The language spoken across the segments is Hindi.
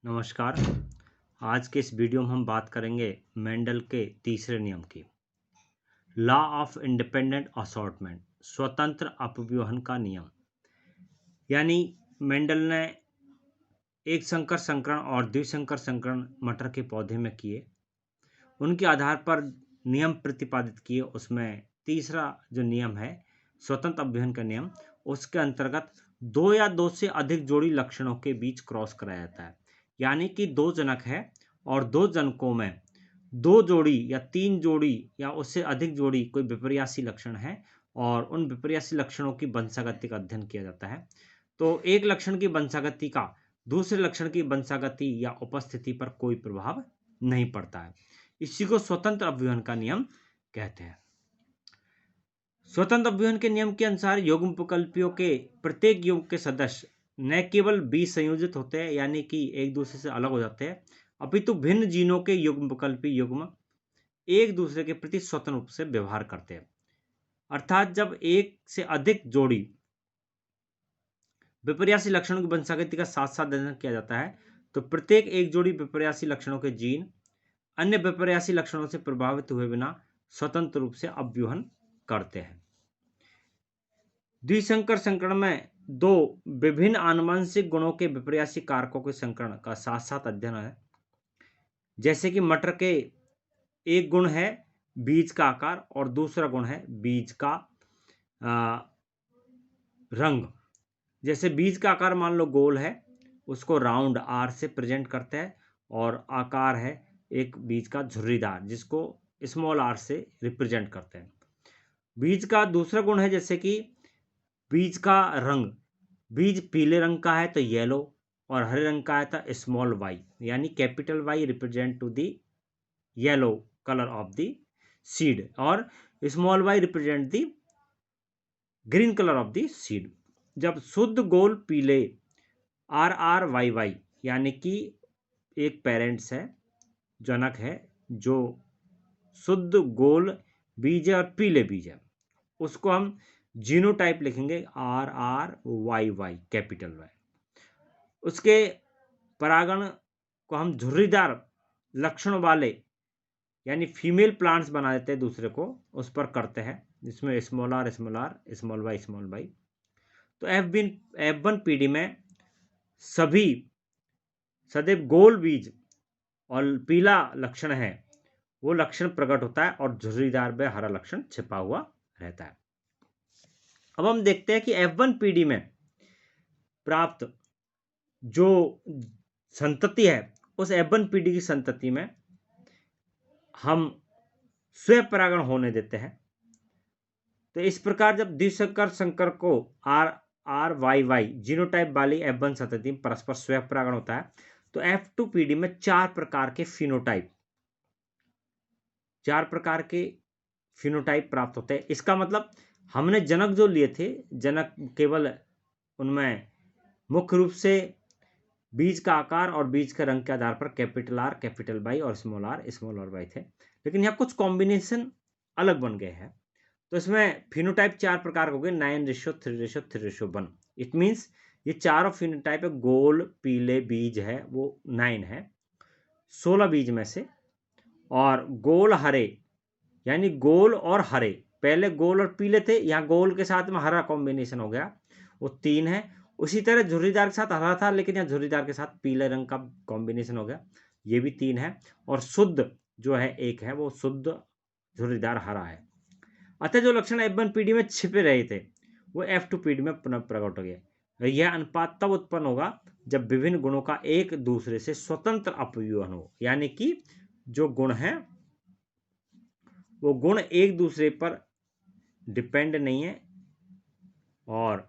नमस्कार। आज के इस वीडियो में हम बात करेंगे मेंडल के तीसरे नियम की। लॉ ऑफ इंडिपेंडेंट असॉर्टमेंट, स्वतंत्र अपव्यूहन का नियम। यानी मेंडल ने एक संकर संकरण और द्विसंकर संकरण मटर के पौधे में किए, उनके आधार पर नियम प्रतिपादित किए। उसमें तीसरा जो नियम है स्वतंत्र अपव्यूहन का नियम, उसके अंतर्गत दो या दो से अधिक जोड़ी लक्षणों के बीच क्रॉस कराया जाता है। यानी कि दो जनक है और दो जनकों में दो जोड़ी या तीन जोड़ी या उससे अधिक जोड़ी कोई विपर्यासी लक्षण है और उन विपर्यासी लक्षणों की वंशागति का अध्ययन किया जाता है। तो एक लक्षण की वंशागति का दूसरे लक्षण की वंशागति या उपस्थिति पर कोई प्रभाव नहीं पड़ता है। इसी को स्वतंत्र अपव्यूहन का नियम कहते हैं। स्वतंत्र अपव्यूहन के नियम के अनुसार युग्मविकल्पियों के प्रत्येक युग्म के सदस्य न केवल विसंयोजित होते हैं, यानी कि एक दूसरे से अलग हो जाते हैं, अपितु भिन्न जीनों के युग्मविकल्पी युग्म एक दूसरे के प्रति स्वतंत्र रूप से व्यवहार करते हैं। अर्थात जब एक से अधिक जोड़ी विपर्यासी लक्षणों की वंशागति का साथ साथ अध्ययन किया जाता है, तो प्रत्येक एक जोड़ी विपर्यासी लक्षणों के जीन अन्य विपर्यासी लक्षणों से प्रभावित हुए बिना स्वतंत्र रूप से अपव्यूहन करते हैं। द्विसंकर संकरण में दो विभिन्न आनुवंशिक गुणों के विपर्यासी कारकों के संकरण का साथ साथ अध्ययन है। जैसे कि मटर के एक गुण है बीज का आकार और दूसरा गुण है बीज का रंग। जैसे बीज का आकार मान लो गोल है, उसको राउंड आर से प्रेजेंट करते हैं, और आकार है एक बीज का झुर्रीदार, जिसको स्मॉल आर से रिप्रेजेंट करते हैं। बीज का दूसरा गुण है जैसे कि बीज का रंग, बीज पीले रंग का है तो येलो, और हरे रंग का है तो स्मॉल वाई, यानी capital Y represent to the yellow colour of the seed और small Y represent the green colour of the seed. जब शुद्ध गोल पीले आर आर वाई वाई, यानी कि एक पेरेंट्स है, जनक है, जो शुद्ध गोल बीज है और पीले बीज है, उसको हम जीनोटाइप लिखेंगे R R Y Y capital Y. उसके परागण को हम झुर्रीदार लक्षण वाले यानी फीमेल प्लांट्स बना देते हैं, दूसरे को उस पर करते हैं, जिसमें स्मॉल आर स्मॉल वाई। तो F1 पीढ़ी में सभी सदैव गोल बीज और पीला लक्षण है, वो लक्षण प्रकट होता है और झुर्रीदार में हरा लक्षण छिपा हुआ रहता है। अब हम देखते हैं कि F1 पीढ़ी में प्राप्त जो संतति है, उस F1 पीढ़ी की संतति में हम स्वयं परागण होने देते हैं। तो इस प्रकार जब द्विसंकर संकर को R R Y Y genotype वाली F1 संतति में परस्पर स्वयं परागण होता है, तो F2 पीढ़ी में चार प्रकार के फिनोटाइप प्राप्त होते हैं। इसका मतलब हमने जनक जो लिए थे, जनक केवल उनमें मुख्य रूप से बीज का आकार और बीज के रंग के आधार पर कैपिटल आर कैपिटल वाई और स्मॉल आर वाई थे, लेकिन यहाँ कुछ कॉम्बिनेशन अलग बन गए हैं। तो इसमें फिनोटाइप चार प्रकार हो गए, 9:3:3:1। इट मीन्स ये चारों फिनोटाइप गोल पीले बीज है वो 9 है 16 बीज में से, और गोल हरे यानी गोल और हरे, पहले गोल और पीले थे, यहाँ गोल के साथ में हरा कॉम्बिनेशन हो गया, वो 3 है। उसी तरह झुर्रीदार के साथ हरा था, लेकिन यहाँ झुर्रीदार के साथ पीले रंग का कॉम्बिनेशन हो गया, ये भी 3 है। और शुद्ध जो है एक है, वो शुद्ध झुर्रीदार हरा है। अतः जो लक्षण F1 पीढ़ी में छिपे रहे थे वो F2 पीढ़ी में पुनः प्रकट हो गया। यह अनुपात तब उत्पन्न होगा जब विभिन्न गुणों का एक दूसरे से स्वतंत्र अपव्यूहन हो, यानी कि जो गुण है वो गुण एक दूसरे पर डिपेंड नहीं है और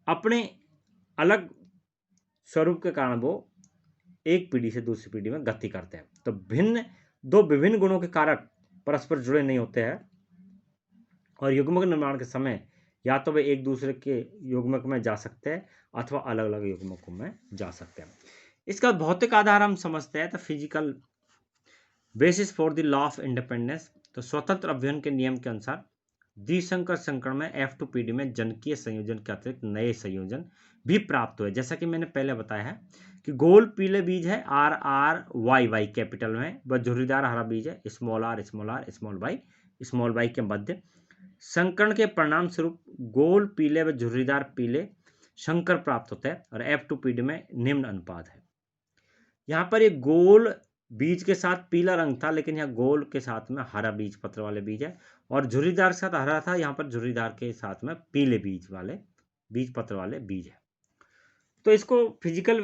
अपने अलग स्वरूप के कारण वो एक पीढ़ी से दूसरी पीढ़ी में गति करते हैं। तो दो विभिन्न गुणों के कारक परस्पर जुड़े नहीं होते हैं और युग्मक निर्माण के समय या तो वे एक दूसरे के युग्मक में जा सकते हैं अथवा अलग अलग युग्मकों में जा सकते हैं। इसका भौतिक आधार हम समझते हैं, तो physical basis for the law of independence. तो स्वतंत्र अपव्यूहन के नियम के अनुसार द्विसंकर संकरण में F2 पीढ़ी में जनकीय संयोजन के अतिरिक्त नए संयोजन भी प्राप्त हुए। जैसा कि मैंने पहले बताया है कि गोल पीले बीज है R R Y Y capital में, व झुर्रीदार हरा बीज है स्मॉल आर स्मॉल वाई के मध्य। संकरण के परिणाम स्वरूप गोल पीले व झुर्रीदार पीले संकर प्राप्त होता है और F2PD में निम्न अनुपात है। यहाँ पर एक गोल बीज के साथ पीला रंग था, लेकिन यहाँ गोल के साथ में हरा बीज पत्र वाले बीज है, और झुर्रीदार के साथ हरा था, यहाँ पर झुर्रीदार के साथ में पीले बीज पत्र वाले बीज है। तो इसको फिजिकल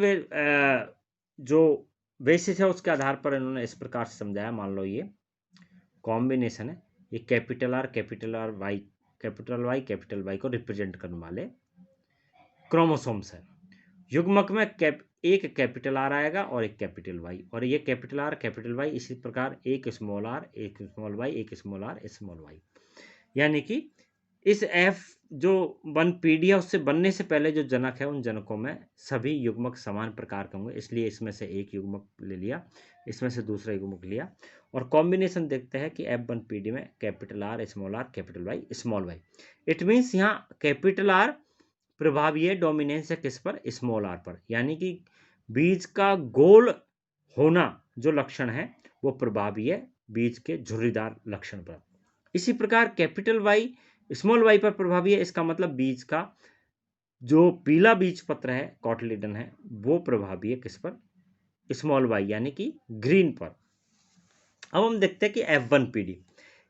जो बेसिस है उसके आधार पर इन्होंने इस प्रकार से समझाया। मान लो ये कॉम्बिनेशन है, ये capital R Y capital Y को रिप्रेजेंट करने वाले क्रोमोसोम्स है। युग्मक में एक कैपिटल आर आएगा और एक कैपिटल वाई, और ये कैपिटल आर कैपिटल वाई इसी प्रकार एक स्मॉल आर एक स्मॉल वाई एक स्मॉल आर स्मॉल वाई। यानी कि इस F जो 1PD है उससे बनने से पहले जो जनक है उन जनकों में सभी युग्मक समान प्रकार के होंगे, इसलिए इसमें से एक युग्मक ले लिया, इसमें से दूसरा युग्मक लिया, और कॉम्बिनेशन देखते हैं कि F1PD में capital R capital Y small Y. It means यहाँ कैपिटल आर प्रभावी है, डोमिनेंस है किस पर, स्मॉल आर पर, यानी कि बीज का गोल होना जो लक्षण है वो प्रभावी है बीज के झुर्रीदार लक्षण पर। इसी प्रकार कैपिटल वाई स्मॉल वाई पर प्रभावी है, इसका मतलब बीज का जो पीला बीज पत्र है कॉटिलिडन है वो प्रभावी है किस पर, स्मॉल वाई यानी कि ग्रीन पर। अब हम देखते हैं कि F1PD,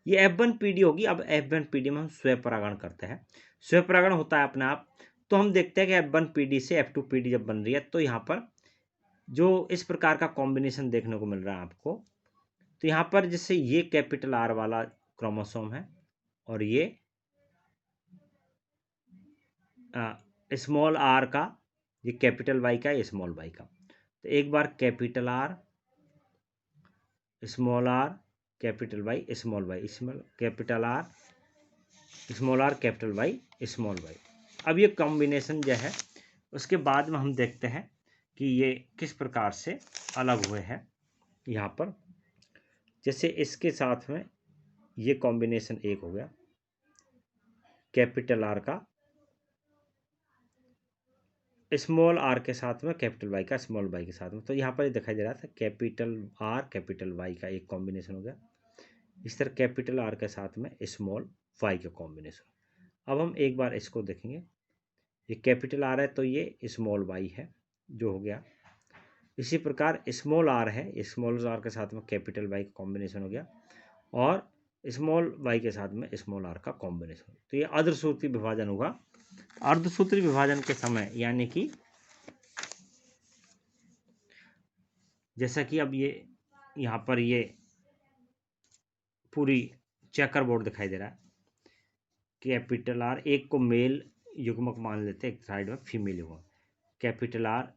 ये F1PD होगी। अब F1PD में हम स्वपरागण करते हैं, स्वपरागण होता है अपने आप। तो हम देखते हैं कि F1PD से F2PD जब बन रही है तो यहाँ पर जो इस प्रकार का कॉम्बिनेशन देखने को मिल रहा है आपको, तो यहाँ पर जैसे ये कैपिटल आर वाला क्रोमोसोम है और ये स्मॉल आर का, ये कैपिटल वाई का, ये स्मॉल वाई का। तो एक बार capital R small R capital Y small Y, capital R small R capital Y small Y. अब ये कॉम्बिनेशन जो है उसके बाद में हम देखते हैं कि ये किस प्रकार से अलग हुए हैं। यहाँ पर जैसे इसके साथ में ये कॉम्बिनेशन एक हो गया कैपिटल आर का स्मॉल आर के साथ में कैपिटल वाई का स्मॉल वाई के साथ में, तो यहाँ पर ये दिखाई दे रहा था कैपिटल आर कैपिटल वाई का एक कॉम्बिनेशन हो गया। इस तरह कैपिटल आर के साथ में स्मॉल वाई का कॉम्बिनेशन। अब हम एक बार इसको देखेंगे, ये कैपिटल आर है तो ये स्मॉल वाई है जो हो गया। इसी प्रकार स्मॉल आर है, स्मॉल आर के साथ में कैपिटल वाई का कॉम्बिनेशन हो गया, और स्मॉल वाई के साथ में स्मॉल आर का कॉम्बिनेशन। तो ये अर्धसूत्री विभाजन होगा। अर्धसूत्री विभाजन के समय यानी कि जैसा कि अब ये यहाँ पर ये पूरी चेकर बोर्ड दिखाई दे रहा है, कैपिटल आर एक को मेल युग्मक मान लेते हैं, एक साइड में फीमेल युग्मक, capital R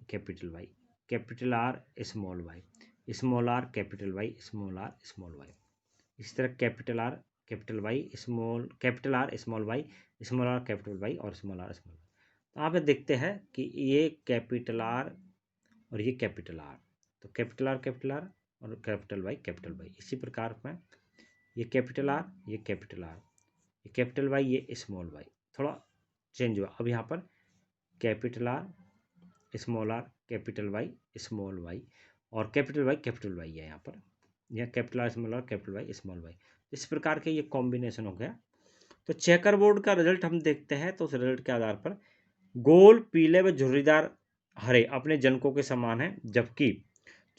capital R small R capital Y small Y. इस तरह capital R capital Y capital R small R capital Y और स्मॉल आर। तो आप देखते हैं कि ये कैपिटल आर और ये कैपिटल आर, तो कैपिटल आर और कैपिटल वाई। इसी प्रकार में ये कैपिटल आर ये कैपिटल वाई ये स्मॉल वाई, थोड़ा चेंज हुआ। अब यहाँ पर capital R small R capital Y small Y और कैपिटल वाई है यहाँ पर, यह capital R small R capital Y small Y. इस प्रकार के ये कॉम्बिनेशन हो गया। तो चेकर बोर्ड का रिजल्ट हम देखते हैं, तो उस रिजल्ट के आधार पर गोल पीले व झुर्रीदार हरे अपने जनकों के समान है, जबकि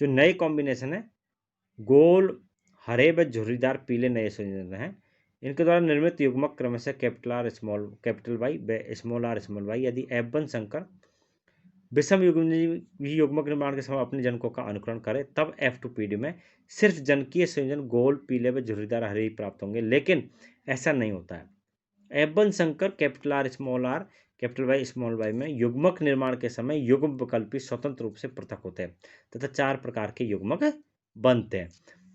जो नए कॉम्बिनेशन है गोल हरे व झुर्रीदार पीले नए संयोजन हैं, इनके द्वारा निर्मित युग्मक क्रमशः कैपिटल आर कैपिटल वाई व स्मॉल वाई। यदि F1 संकर विषम युग्मक निर्माण के समय अपने जनकों का अनुकरण करे तब F2PD में सिर्फ जनकीय संयोजन गोल पीले व झुर्रीदार हरे ही प्राप्त होंगे, लेकिन ऐसा नहीं होता है। F1 संकर capital R capital Y small Y में युग्मक निर्माण के समय युग्म विकल्पी स्वतंत्र रूप से पृथक होते हैं तथा 4 प्रकार के युग्मक बनते हैं।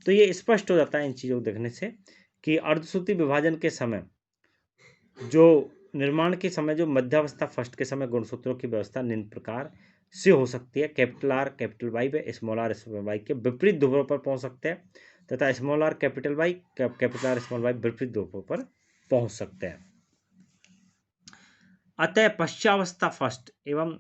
तो ये स्पष्ट हो जाता है इन चीज़ों को देखने से कि अर्धसूत्री विभाजन के समय जो निर्माण के समय जो मध्यावस्था फर्स्ट के समय गुणसूत्रों की व्यवस्था निम्न प्रकार से हो सकती है। कैपिटल आर कैपिटल वाई व स्मॉल वाई के विपरीत ध्रुवों पर पहुंच सकते हैं तथा small R capital Y capital R small Y विपरीत ध्रुवों पर पहुंच सकते हैं। अतः पश्चावस्था फर्स्ट एवं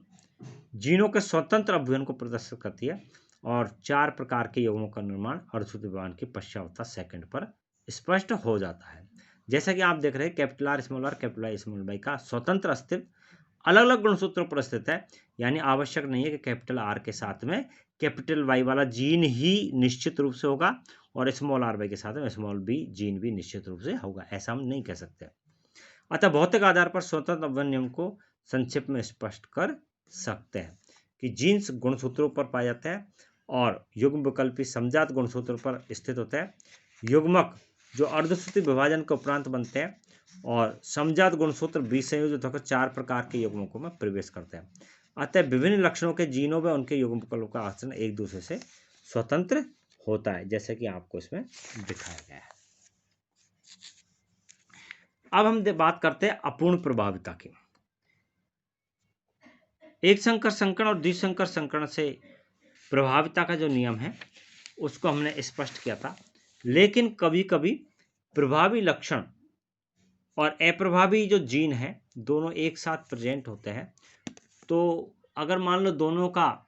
जीनों के स्वतंत्र अभिवन को प्रदर्शित करती है और 4 प्रकार के यौगों का निर्माण अर्धसूत्रीय विभाजन के पश्चात सेकंड पर स्पष्ट हो जाता है। जैसा कि आप देख रहे हैं capital R capital I small Y का स्वतंत्र अस्तित्व अलग अलग गुणसूत्रों पर स्थित है, यानी आवश्यक नहीं है कि कैपिटल आर के साथ में कैपिटल वाई वाला जीन ही निश्चित रूप से होगा और स्मॉल आर वाई के साथ में स्मॉल बी जीन भी निश्चित रूप से होगा, ऐसा हम नहीं कह सकते। अतः भौतिक आधार पर स्वतंत्र अभिन्न नियम को संक्षेप में स्पष्ट कर सकते हैं कि जीन्स गुणसूत्रों पर पाया जाता है और युग्म विकल्पी समजात गुणसूत्रों पर स्थित होता है। युग्मक जो अर्धसूत्री विभाजन के उपरांत बनते हैं और समजात गुणसूत्र विसंयोजित होकर 4 प्रकार के युग्मकों में प्रवेश करते हैं। अतः विभिन्न लक्षणों के जीनों में उनके युग्मकों का आचरण एक दूसरे से स्वतंत्र होता है, जैसे कि आपको इसमें दिखाया गया है। अब हम बात करते हैं अपूर्ण प्रभाविता की। एक संकर संकरण और द्विसंकर संकरण से प्रभाविता का जो नियम है उसको हमने स्पष्ट किया था, लेकिन कभी कभी प्रभावी लक्षण और अप्रभावी जो जीन है दोनों एक साथ प्रेजेंट होते हैं। तो अगर मान लो दोनों का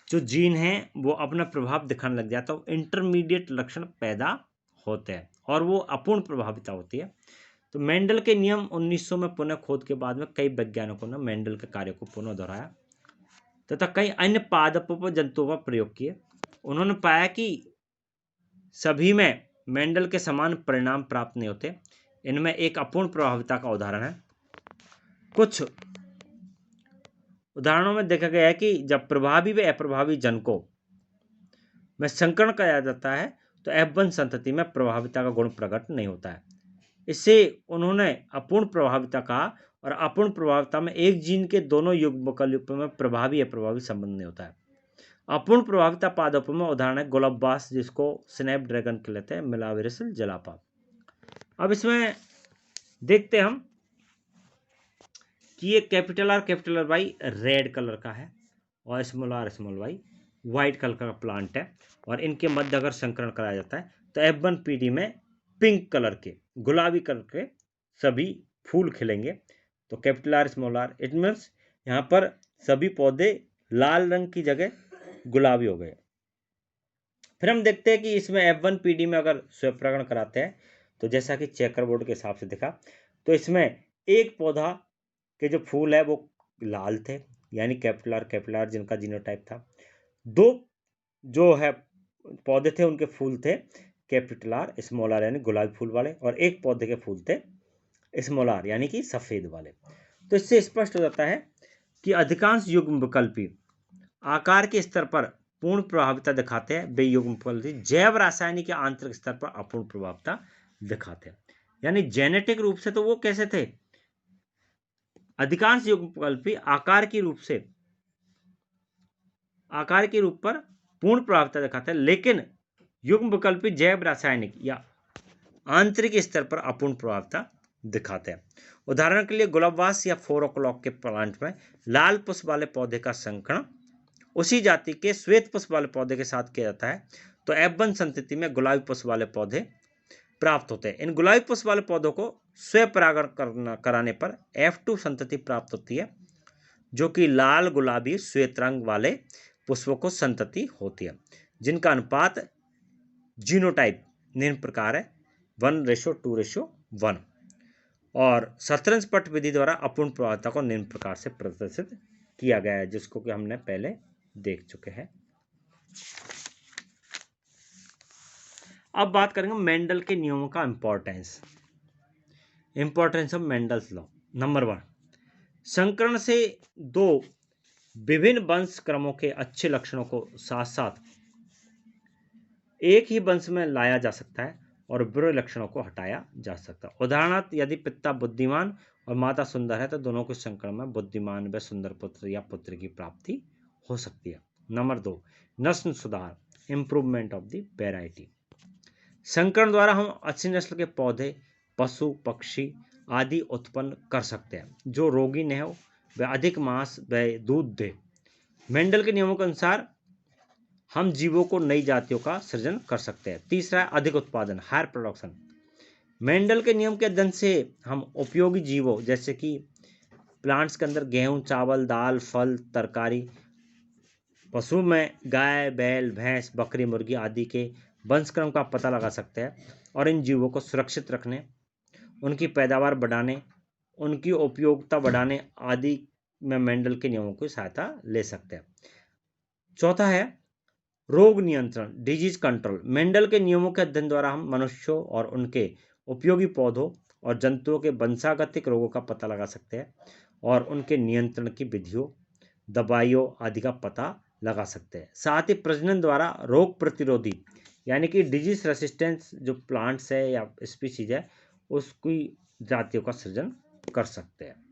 जो जीन है वो अपना प्रभाव दिखाने लग जाता है तो इंटरमीडिएट लक्षण पैदा होते हैं और वो अपूर्ण प्रभाविता होती है। तो मेंडल के नियम 1900 में पुनः खोज के बाद में कई वैज्ञानिकों ने मेंडल के कार्य को पुनः दोहराया तथा कई अन्य पादपों पर जंतुओं पर प्रयोग किए। उन्होंने पाया कि सभी में मेंडल के समान परिणाम प्राप्त नहीं होते। इनमें एक अपूर्ण प्रभाविता का उदाहरण है। कुछ उदाहरणों में देखा गया है कि जब प्रभावी व अप्रभावी जनकों में संकरण किया जाता है तो F1 संतति में प्रभाविता का गुण प्रकट नहीं होता है। इससे उन्होंने अपूर्ण प्रभाविता कहा और अपूर्ण प्रभाविता में एक जीन के दोनों युग्मकों में प्रभावी अप्रभावी संबंध नहीं होता है। अपूर्ण प्रभाविता पादपों में उदाहरण है गुलाबबास, जिसको स्नैपड्रैगन कहते हैं, मिलाविरसिल जलापा। अब इसमें देखते हम कि ये capital R Y red colour का है और स्मॉल वाई व्हाइट कलर का प्लांट है और इनके मध्य अगर संकरण कराया जाता है तो F1 PD में पिंक कलर के गुलाबी कलर के सभी फूल खिलेंगे। तो capital R small R it means यहाँ पर सभी पौधे लाल रंग की जगह गुलाबी हो गए। फिर हम देखते हैं कि इसमें F1 PD में अगर स्वयंपरागण कराते हैं तो जैसा कि चेकर बोर्ड के हिसाब से दिखा तो इसमें एक पौधा के जो फूल है वो लाल थे, यानी कैपिटल आर जिनका जीनोटाइप था। दो जो है पौधे थे उनके फूल थे कैपिटल आर स्मॉल आर यानी गुलाबी फूल वाले और एक पौधे के फूल थे स्मॉल आर यानी कि सफेद वाले। तो इससे स्पष्ट हो जाता है कि अधिकांश युग्म विकल्पी आकार के स्तर पर पूर्ण प्रभाविता दिखाते हैं, वे युग्म विकल्पी जैव रासायनिक या आंतरिक स्तर पर अपूर्ण प्रभाविता दिखाते हैं। यानी जेनेटिक रूप से तो वो कैसे थे, अधिकांश युग्म विकल्पी आकार के रूप पर पूर्ण प्रभाविता दिखाते हैं, लेकिन युग्म विकल्पी जैव रासायनिक या आंतरिक स्तर पर अपूर्ण प्रभाविता दिखाते हैं। उदाहरण के लिए गुलाबवास या 4 o'clock के प्लांट में लाल पुष्प वाले पौधे का संकरण उसी जाति के श्वेत पुष्प वाले पौधे के साथ किया जाता है तो F1 संतति में गुलाबी पुष्प वाले पौधे प्राप्त होते हैं। इन गुलाबी पुष्प वाले पौधों को स्वयंपरागण कराने पर F2 संतति प्राप्त होती है, जो कि लाल गुलाबी श्वेत रंग वाले पुष्पों को संतति होती है, जिनका अनुपात जीनोटाइप निम्न प्रकार है 1:2:1 और शतरंज पट विधि द्वारा अपूर्ण प्रभाविता को निम्न प्रकार से प्रदर्शित किया गया है, जिसको कि हमने पहले देख चुके हैं। अब बात करेंगे मेंडल के नियमों का importance of Mendel's law. Number 1, संकरण से दो विभिन्न वंश क्रमों के अच्छे लक्षणों को साथ साथ एक ही वंश में लाया जा सकता है और बुरे लक्षणों को हटाया जा सकता है। उदाहरणार्थ यदि पिता बुद्धिमान और माता सुंदर है तो दोनों के संकरण में बुद्धिमान व सुंदर पुत्र या पुत्री की प्राप्ति हो सकती है। नंबर 2, नस्ल सुधार, इंप्रूवमेंट ऑफ द वैरायटी। संकरण द्वारा हम अच्छी नस्ल के पौधे, पशु, पक्षी आदि उत्पन्न कर सकते हैं जो रोगी न हो व अधिक मांस व दूध दे। मेंडल के नियमों के अनुसार हम जीवों को नई जातियों का सृजन कर सकते हैं। तीसरा है अधिक उत्पादन, हायर प्रोडक्शन। मेंडल के नियम के अध्ययन से हम उपयोगी जीवों जैसे कि प्लांट्स के अंदर गेहूं, चावल, दाल, फल, तरकारी। पशु में गाय, बैल, भैंस, बकरी, मुर्गी आदि के वंशक्रम का पता लगा सकते हैं और इन जीवों को सुरक्षित रखने, उनकी पैदावार बढ़ाने, उनकी उपयोगिता बढ़ाने आदि में मेंडल के नियमों की सहायता ले सकते हैं। चौथा है रोग नियंत्रण, डिजीज कंट्रोल। मेंडल के नियमों के अध्ययन द्वारा हम मनुष्यों और उनके उपयोगी पौधों और जंतुओं के वंशागतिक रोगों का पता लगा सकते हैं और उनके नियंत्रण की विधियों, दवाइयों आदि का पता लगा सकते हैं। साथ ही प्रजनन द्वारा रोग प्रतिरोधी यानी कि डिजीज रेसिस्टेंस जो प्लांट्स है या स्पीशीज है उसकी जातियों का सृजन कर सकते हैं।